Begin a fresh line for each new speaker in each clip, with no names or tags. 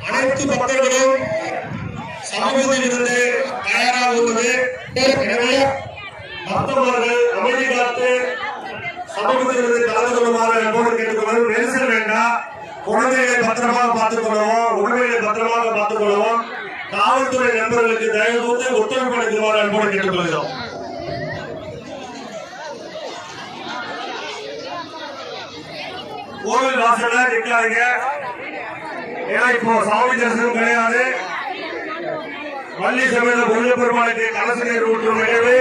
அனைத்து பக்தர்களும் சமூகத்தில் இருந்து தயாராகுவது. எனவே பக்தர்கள் அமைதி காத்து சமூகத்தில் இருந்து கலந்து கொள்ளுமாறு அன்போடு கேட்டுக்கொள்வோம். நெரிசல் வேண்டாம். குழந்தைகளை பத்திரமாக பார்த்துக் கொள்ளவும், உணவுகளை பத்திரமாக பார்த்துக் கொள்ளவும் காவல்துறை நண்பர்களுக்கு தயவு கூர்ந்து ஒத்துழைப்பு அளிக்குமாறு அன்போடு கேட்டுக்கொள்கிறோம். கோவில் வாசல்ல நிற்காதீங்க. ஏன்னா இப்போ சாமி தரிசனம் கிடையாது. வள்ளி சமேத முருக பெருமாளுக்கு கலச நீர் ஊற்றும் நிகழ்வு.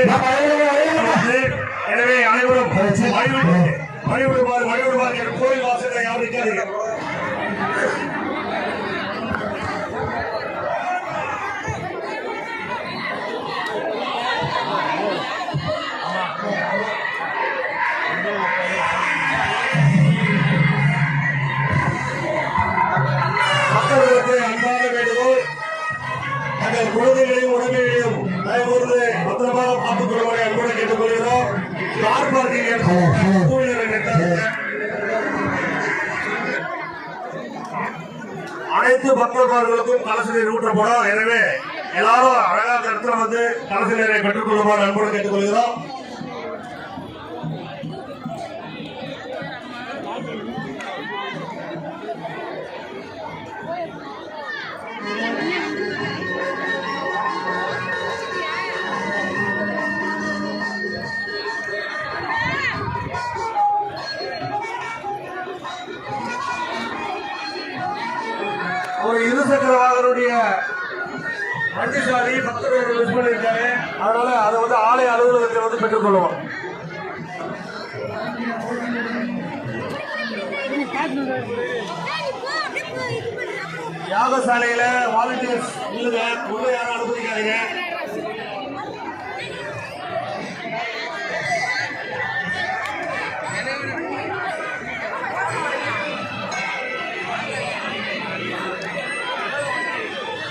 எனவே அனைவரும் வழிவிடுவார். கோவில் வாசல்ல யாரும் நிற்காதீங்க. மக்களுக்கு அன்பான வேண்டுகோள். தங்கள் குழந்தைகளையும் உடமைகளையும் தயவுகூர்ந்து பத்திரமாக பார்த்துக் கொள்ளுமாறு அன்போடு கேட்டுக்கொள்கிறோம். கார் பார்க்கிங் அனைத்து பக்தர்களுக்கும் கலச நீர் ஊற்றப்படும். எனவே எல்லாரும் அழகான இடத்துல வந்து கலச நீரை பெற்றுக் கொள்ளுமாறு அன்போடு கேட்டுக்கொள்கிறோம். ஒரு இருசக்கர வாகனுடைய வண்டிசாலி பக்தர்கள் மிஸ் பண்ணியிருக்காரு. அதனால அதை வந்து ஆலய அலுவலகத்தில் வந்து பெற்றுக் கொள்வோம். யாகசாலையில வாலண்டியர்ஸ் இல்லைங்க, உள்ள யாரும் அனுமதிக்காதீங்க.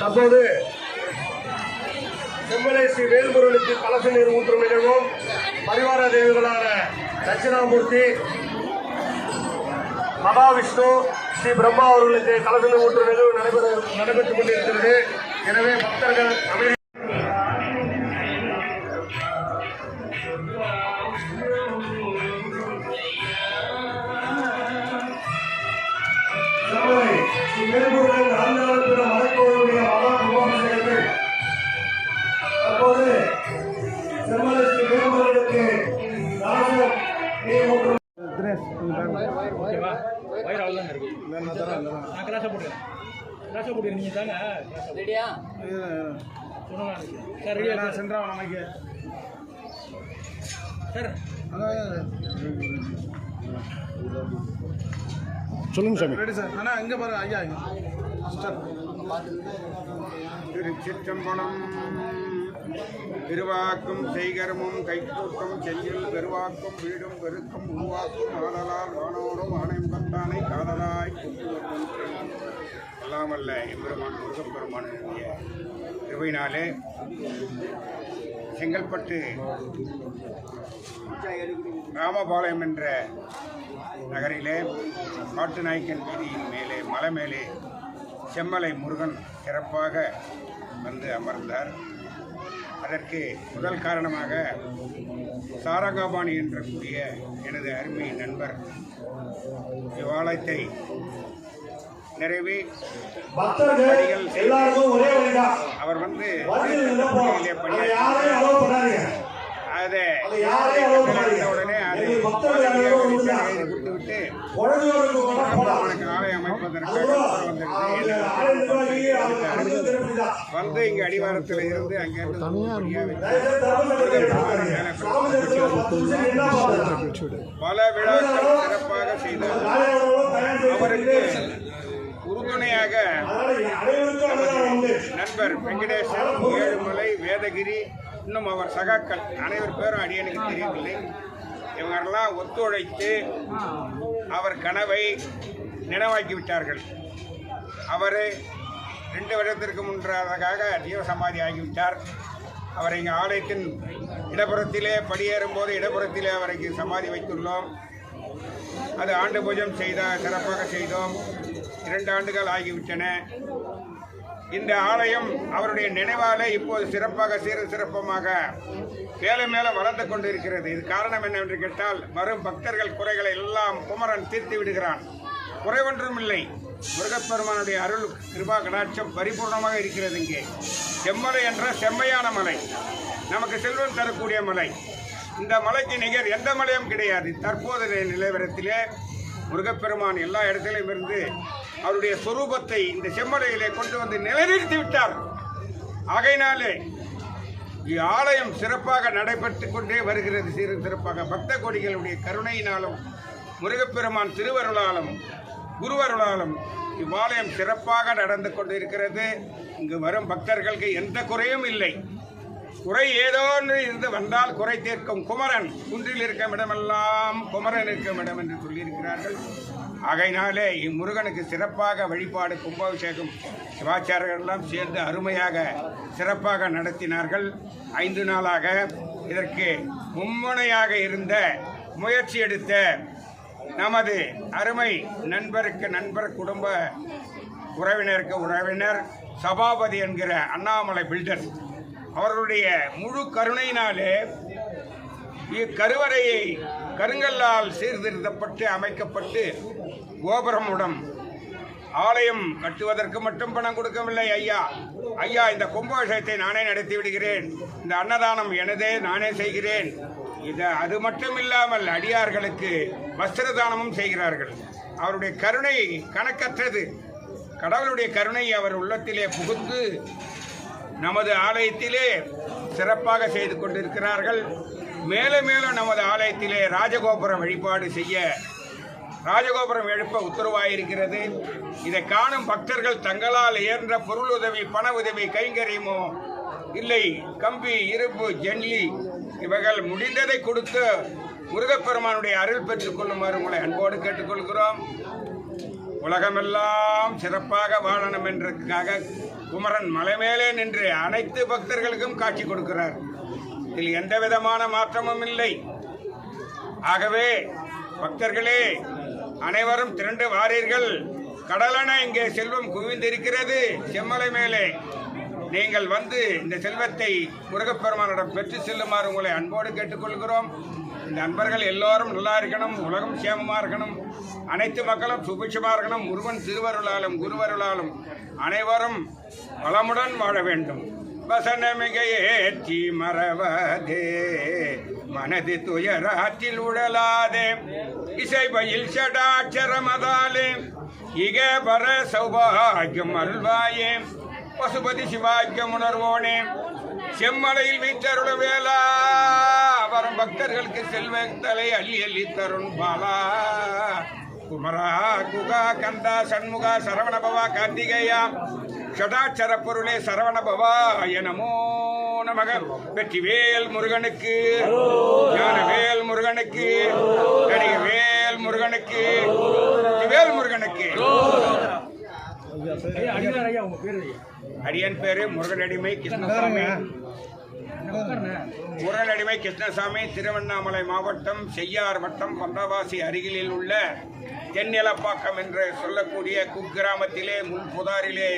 தற்போது செம்மலை ஸ்ரீ வேல்முருகனுக்கு கலச நீர் ஊற்றும் நிகழ்வும் பரிவார தேவிகளான தட்சிணாமூர்த்தி, மகாவிஷ்ணு, ஸ்ரீ பிரம்மா அவர்களுக்கு கலச நீர் ஊற்றும் நிகழ்வு நடைபெற்றுக் கொண்டிருக்கிறது. எனவே பக்தர்கள் அமைதி வேல்முருகன் ஆண்டாளுடைய மலைக்கோவிலுடைய மகா கும்பாபிஷேகத்தில் தற்போது செம்மலை ஸ்ரீ வேல்முருகனுக்கு கலசம் நீர் ஊற்றும் சொல்லுங்க சாமி. Ready sir. ஆனா எங்க பாரு ஐயா
திருச்சிற்றம்பலம். திருவாக்கும் செய்கரமும் கைக்கூட்டம் செய்யல் பெருவாக்கும் வீடும் பெருக்கும் உருவாக்கும் ஆதலால் வானோரும் ஆணைமுகத்தானை காதலாய் அல்லாமல்ல எம்பெருமான் முருகப்பெருமானுடைய திருவையினாலே செங்கல்பட்டு ராமபாளையம் என்ற நகரிலே காட்டுநாயக்கன் வீதியின் மேலே மலை மேலே செம்மலை முருகன் சிறப்பாக வந்து அமர்ந்தார். அதற்கு முதல் காரணமாக சாரங்காபாணி என்றக்கூடிய எனது அருமை நண்பர் இவ்வாலயத்தை நிறைவே அவர் வந்து அதை உடனே கொடுத்துவிட்டு அவனுக்கு ஆலை அமைப்பதற்காக வந்து இங்கு அடிவாரத்தில் இருந்து அங்கிருந்து பல விழாக்கள் சிறப்பாக செய்தார். அவருக்கு உறுதுணையாக நண்பர் வெங்கடேசன், ஏழுமலை, வேதகிரி, இன்னும் அவர் சகாக்கள் அனைவர் பேரும் அடியனுக்கு தெரியவில்லை. இவங்கெல்லாம் ஒத்துழைத்து அவர் கனவை நினைவாக்கிவிட்டார்கள். அவர் 2 வருடத்திற்கு முன்னதாக ஜீவசமாதி ஆகிவிட்டார். அவர் இங்கே ஆலயத்தின் இடப்புறத்திலே படியேறும் போது இடப்புறத்திலே அவருக்கு சமாதி வைத்துள்ளோம். அது ஆண்டு பூஜம் சிறப்பாக செய்தோம். 2 ஆண்டுகள் ஆகிவிட்டன. இந்த ஆலயம் அவருடைய நினைவாலே இப்போது சிறப்பாக சிறப்பமாக மேலும் மேலும் வளர்ந்து கொண்டிருக்கிறது. இது காரணம் என்னவென்று கேட்டால், வரும் பக்தர்கள் குறைகளை எல்லாம் குமரன் தீர்த்து விடுகிறான். குறைவொன்றும் இல்லை. முருகப்பெருமானுடைய அருள் கிருபா கடாட்சம் பரிபூர்ணமாக இருக்கிறது. இங்கே செம்மலை என்ற செம்மையான மலை, நமக்கு செல்வம் தரக்கூடிய மலை. இந்த மலைக்கு நிகர் எந்த மலையும் கிடையாது. தற்போதைய நிலவரத்திலே முருகப்பெருமான் எல்லா இடத்திலும் இருந்து அவருடைய சொரூபத்தை இந்த செம்மலையிலே கொண்டு வந்து நிலைநிறுத்தி விட்டார். ஆகையினாலே ஆலயம் சிறப்பாக நடைபெற்று கொண்டே வருகிறது. சிறப்பாக பக்த கோடிகளுடைய கருணையினாலும் முருகப்பெருமான் திருவருளாலும் குருவருளாலும் இவ்வாலயம் சிறப்பாக நடந்து கொண்டிருக்கிறது. இங்கு வரும் பக்தர்களுக்கு எந்த குறையும் இல்லை. குறை ஏதோ இருந்து வந்தால் குறை தீர்க்கும் குமரன். குன்றில் இருக்கும் இடமெல்லாம் குமரன் இருக்கும் இடம் என்று சொல்லியிருக்கிறார்கள். ஆகையினாலே இம்முருகனுக்கு சிறப்பாக வழிபாடு கும்பாபிஷேகம் சிவாச்சாரியர்கள் எல்லாம் சேர்ந்து அருமையாக சிறப்பாக நடத்தினார்கள். 5 நாளாக இதற்கு மும்முனையாக இருந்த முயற்சி எடுத்த நமது அருமை நண்பருக்கு நண்பர், குடும்ப உறவினருக்கு உறவினர், சபாபதி என்கிற அண்ணாமலை பில்டர்ஸ் அவர்களுடைய முழு கருணையினாலே இக்கருவறையை கருங்கல்லால் சீர்திருத்தப்பட்டு அமைக்கப்பட்டு கோபுரமுடன் ஆலயம் கட்டுவதற்கு மட்டும் பணம் கொடுக்கவில்லை. ஐயா இந்த கும்பாபிஷேகத்தை நானே நடத்தி விடுகிறேன், இந்த அன்னதானம் எனதே, நானே செய்கிறேன். அது மட்டும் இல்லாமல் அடியார்களுக்கு வஸ்திரதானமும் செய்கிறார்கள். அவருடைய கருணை கணக்கற்றது. கடவுளுடைய கருணை அவர் உள்ளத்திலே புகுந்து நமது ஆலயத்திலே சிறப்பாக செய்து கொண்டிருக்கிறார்கள். மேலும் மேலும் நமது ஆலயத்திலே ராஜகோபுரம் வழிபாடு செய்ய, ராஜகோபுரம் எழுப்ப உத்தரவாயிருக்கிறது. இதை காணும் பக்தர்கள் தங்களால் இயன்ற பொருள் உதவி, பண உதவி, கைங்கரியமோ இல்லை கம்பி, இரும்பு, ஜெல்லி இவைகள் முடிந்ததை கொடுத்து முருகப்பெருமானுடைய அருள் பெற்றுக் கொள்ளுமாறு உங்களை அன்போடு கேட்டுக்கொள்கிறோம். உலகமெல்லாம் சிறப்பாக வாழணும் என்றதுக்காக குமரன் மலை மேலே நின்று அனைத்து பக்தர்களுக்கும் காட்சி கொடுக்கிறார். இதில் எந்த விதமான மாற்றமும் இல்லை. ஆகவே பக்தர்களே அனைவரும் திரண்டு வாரீர்கள். கடலென இங்கே செல்வம் குவிந்திருக்கிறது. செம்மலை மேலே நீங்கள் வந்து இந்த செல்வத்தை முருகப்பெருமானிடம் பெற்று செல்லுமாறு உங்களை அன்போடு கேட்டுக்கொள்கிறோம். இந்த அன்பர்கள் எல்லோரும் நல்லா இருக்கணும், உலகம் சேமமாக இருக்கணும், அனைத்து மக்களும் சுபிட்சமாக இருக்கணும். முருகன் திருவருளாலும் குருவருளாலும் அனைவரும் வளமுடன் வாழ வேண்டும். வசனமிகையேற்றி மறவதே மனது துயராற்றில் உழலாதே இசைபயில் சடாட்சரமதாலே இக பர சௌபாகியம் அருள்வாயே பசுபதி சிவாக்கியம் உணர்வோனே செம்மலையில் வீற்றருள வேளா வரும் பக்தர்களுக்கு செல்வத்தலை அள்ளி அள்ளி தருண் பாலா குமரா குகா கந்தா சண்முகா சரவணபவா கார்த்திகேயா ஷடாட்சர பொருளே சரவணபவா நமோ நமக. வெற்றிவேல் முருகனுக்கு, ஞானவேல் முருகனுக்கு, கனிவேல் முருகனுக்கு, வேல் முருகனுக்கு. அடியன் பேரு முருகனடிமை கிருஷ்ணசாமி. முருகனடிமை கிருஷ்ணசாமி, திருவண்ணாமலை மாவட்டம் செய்யார் வட்டம் பந்தவாசி அருகிலில் உள்ள தென்னிலப்பாக்கம் என்று சொல்லக்கூடிய குக்கிராமத்திலே முன் புதாரிலே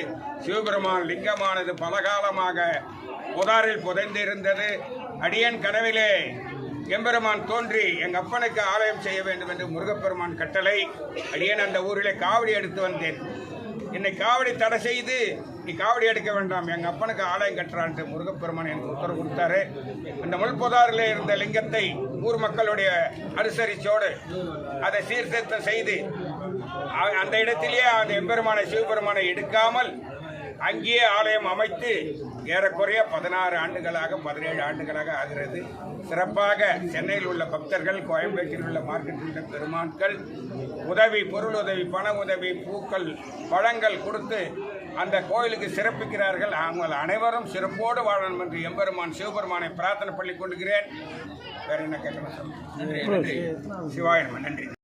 சிவபெருமான் லிங்கமானது பலகாலமாக புதாரில் புதைந்திருந்தது. அடியன் கனவிலே எம்பெருமான் தோன்றி எங்கள் அப்பனுக்கு ஆலயம் செய்ய வேண்டும் என்று முருகப்பெருமான் கட்டளை. அடியன் அந்த ஊரிலே காவடி எடுத்து வந்தேன். என்னை காவடி தடை செய்து நீ காவடி எடுக்க வேண்டாம், எங்கள் அப்பனுக்கு ஆலயம் கட்டுறான்ட்டு முருகப்பெருமான் எனக்கு உத்தரவு கொடுத்தாரு. அந்த முள்புதாரில் இருந்த லிங்கத்தை ஊர் மக்களுடைய அனுசரிச்சோடு அதை சீர்திருத்தம் செய்து அந்த இடத்திலேயே அந்த எம்பெருமானை சிவபெருமானை எடுக்காமல் அங்கேயே ஆலயம் அமைத்து ஏறக்குறைய 16 ஆண்டுகளாக 17 ஆண்டுகளாக ஆகிறது. சிறப்பாக சென்னையில் உள்ள பக்தர்கள், கோயம்பேட்டில் உள்ள மார்க்கெட்டில் உள்ள பெருமாட்கள் உதவி, பொருள் உதவி, பண உதவி, பூக்கள், பழங்கள் கொடுத்து அந்த கோயிலுக்கு சிறப்பிக்கிறார்கள். அவங்க அனைவரும் சிறப்போடு வாழணும் என்று எம்பெருமான் சிவபெருமானை பிரார்த்தனை பண்ணி கொள்கிறேன். வேற என்ன கேட்கணும்? நன்றி. சிவாய நம. நன்றி.